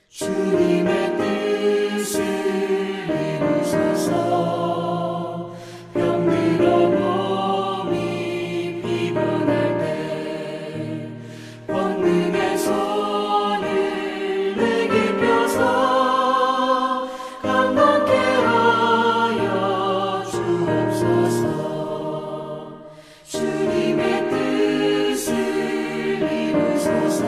주님의 뜻을 이루소서. 병들어 몸이 피곤할 때 권능의 손을 내게 펴서 강건케 하여 주옵소서. 주님의 뜻을 이루소서.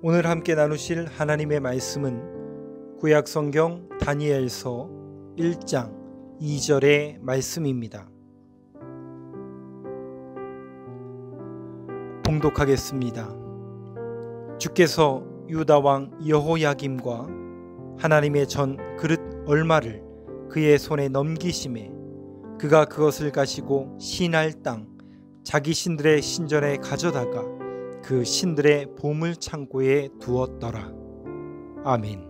오늘 함께 나누실 하나님의 말씀은 구약성경 다니엘서 1장 2절의 말씀입니다. 봉독하겠습니다. 주께서 유다 왕 여호야김과 하나님의 전 그릇 얼마를 그의 손에 넘기심에 그가 그것을 가지고 신할 땅 자기 신들의 신전에 가져다가 그 신들의 보물 창고에 두었더라. 아멘.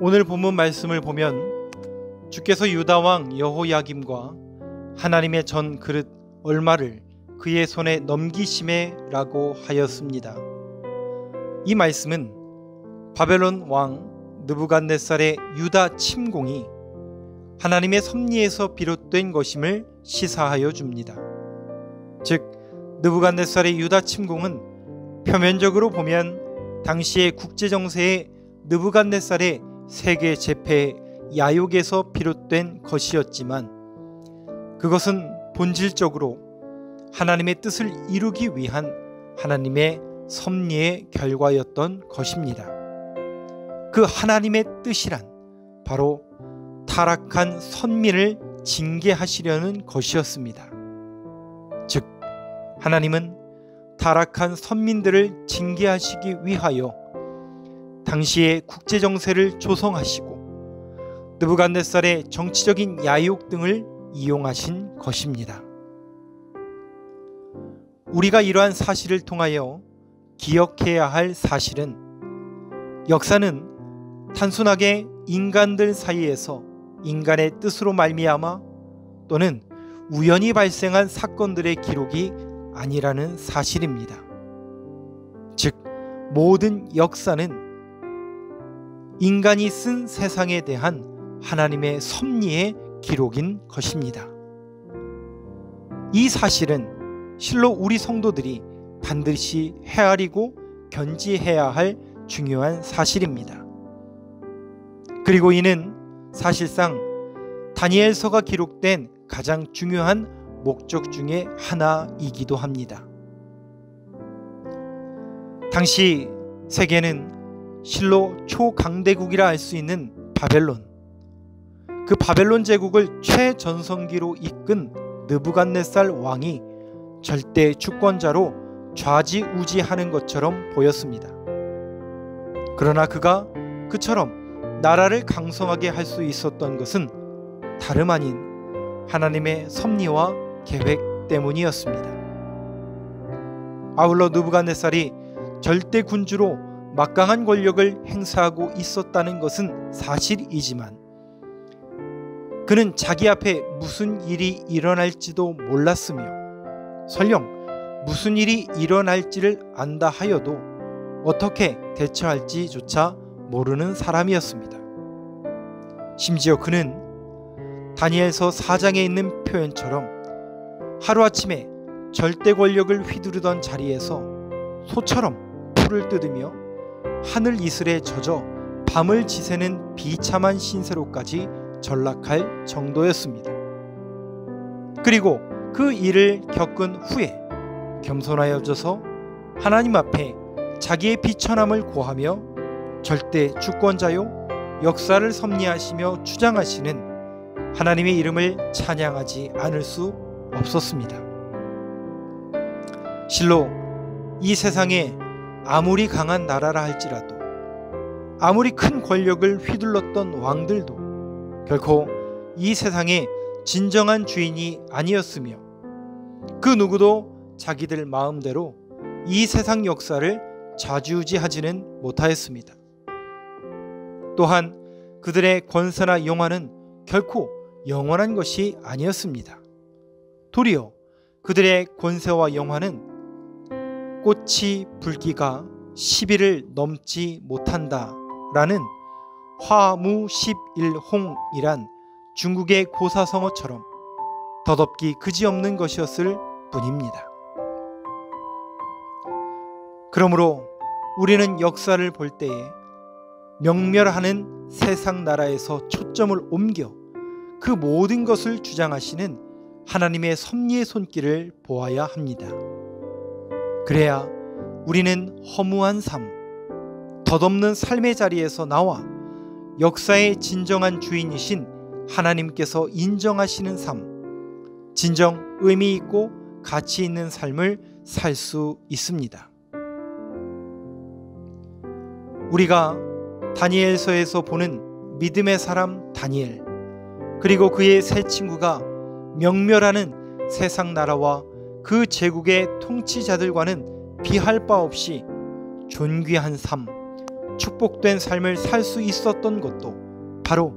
오늘 본문 말씀을 보면 주께서 유다 왕 여호야김과 하나님의 전 그릇 얼마를 그의 손에 넘기심에 라고 하였습니다. 이 말씀은 바벨론 왕 느부갓네살의 유다 침공이 하나님의 섭리에서 비롯된 것임을 시사하여 줍니다. 즉 느부갓네살의 유다 침공은 표면적으로 보면 당시의 국제정세의 느부갓네살의 세계 제패 야욕에서 비롯된 것이었지만 그것은 본질적으로 하나님의 뜻을 이루기 위한 하나님의 섭리의 결과였던 것입니다. 그 하나님의 뜻이란 바로 타락한 선민을 징계하시려는 것이었습니다. 즉 하나님은 타락한 선민들을 징계하시기 위하여 당시의 국제정세를 조성하시고 느부갓네살의 정치적인 야욕 등을 이용하신 것입니다. 우리가 이러한 사실을 통하여 기억해야 할 사실은 역사는 단순하게 인간들 사이에서 인간의 뜻으로 말미암아 또는 우연히 발생한 사건들의 기록이 아니라는 사실입니다. 즉 모든 역사는 인간이 쓴 세상에 대한 하나님의 섭리의 기록인 것입니다. 이 사실은 실로 우리 성도들이 반드시 헤아리고 견지해야 할 중요한 사실입니다. 그리고 이는 사실상 다니엘서가 기록된 가장 중요한 목적 중에 하나이기도 합니다. 당시 세계는 실로 초강대국이라 할 수 있는 바벨론, 그 바벨론 제국을 최전성기로 이끈 느부갓네살 왕이 절대 주권자로 좌지우지하는 것처럼 보였습니다. 그러나 그가 그처럼 나라를 강성하게 할 수 있었던 것은 다름 아닌 하나님의 섭리와 계획 때문이었습니다. 아울러 느부갓네살이 절대 군주로 막강한 권력을 행사하고 있었다는 것은 사실이지만 그는 자기 앞에 무슨 일이 일어날지도 몰랐으며 설령 무슨 일이 일어날지를 안다 하여도 어떻게 대처할지조차 모르는 사람이었습니다. 심지어 그는 다니엘서 4장에 있는 표현처럼 하루아침에 절대 권력을 휘두르던 자리에서 소처럼 풀을 뜯으며 하늘 이슬에 젖어 밤을 지새는 비참한 신세로까지 전락할 정도였습니다. 그리고 그 일을 겪은 후에 겸손하여져서 하나님 앞에 자기의 비천함을 고하며 절대 주권자요 역사를 섭리하시며 주장하시는 하나님의 이름을 찬양하지 않을 수 없었습니다. 실로 이 세상에 아무리 강한 나라라 할지라도, 아무리 큰 권력을 휘둘렀던 왕들도 결코 이 세상의 진정한 주인이 아니었으며, 그 누구도 자기들 마음대로 이 세상 역사를 좌지우지하지는 못하였습니다. 또한 그들의 권세나 영화는 결코 영원한 것이 아니었습니다. 도리어 그들의 권세와 영화는 꽃이 불기가 10일을 넘지 못한다 라는 화무십일홍이란 중국의 고사성어처럼 덧없기 그지없는 것이었을 뿐입니다. 그러므로 우리는 역사를 볼 때에 명멸하는 세상 나라에서 초점을 옮겨 그 모든 것을 주장하시는 하나님의 섭리의 손길을 보아야 합니다. 그래야 우리는 허무한 삶, 덧없는 삶의 자리에서 나와 역사의 진정한 주인이신 하나님께서 인정하시는 삶, 진정 의미 있고 가치 있는 삶을 살 수 있습니다. 우리가 다니엘서에서 보는 믿음의 사람 다니엘, 그리고 그의 세 친구가 명멸하는 세상 나라와 그 제국의 통치자들과는 비할 바 없이 존귀한 삶, 축복된 삶을 살 수 있었던 것도 바로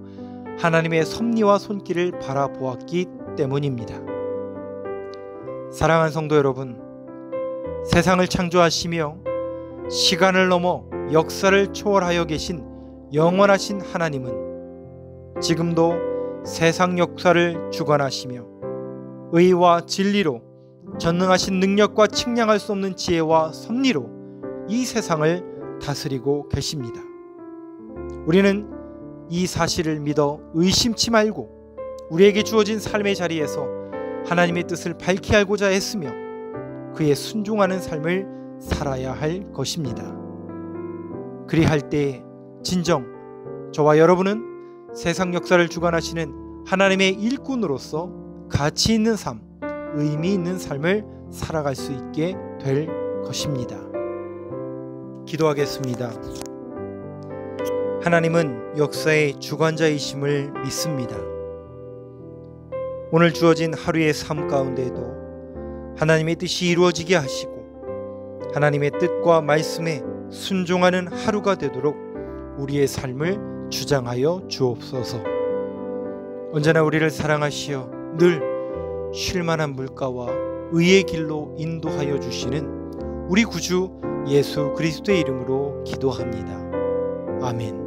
하나님의 섭리와 손길을 바라보았기 때문입니다. 사랑하는 성도 여러분, 세상을 창조하시며 시간을 넘어 역사를 초월하여 계신 영원하신 하나님은 지금도 세상 역사를 주관하시며 의와 진리로 전능하신 능력과 측량할 수 없는 지혜와 섭리로 이 세상을 다스리고 계십니다. 우리는 이 사실을 믿어 의심치 말고 우리에게 주어진 삶의 자리에서 하나님의 뜻을 밝히 알고자 했으며 그에 순종하는 삶을 살아야 할 것입니다. 그리할 때에 진정 저와 여러분은 세상 역사를 주관하시는 하나님의 일꾼으로서 가치 있는 삶, 의미 있는 삶을 살아갈 수 있게 될 것입니다. 기도하겠습니다. 하나님은 역사의 주관자이심을 믿습니다. 오늘 주어진 하루의 삶 가운데에도 하나님의 뜻이 이루어지게 하시고 하나님의 뜻과 말씀에 순종하는 하루가 되도록 우리의 삶을 주장하여 주옵소서. 언제나 우리를 사랑하시어 늘 쉴만한 물가와 의의 길로 인도하여 주시는 우리 구주 예수 그리스도의 이름으로 기도합니다. 아멘.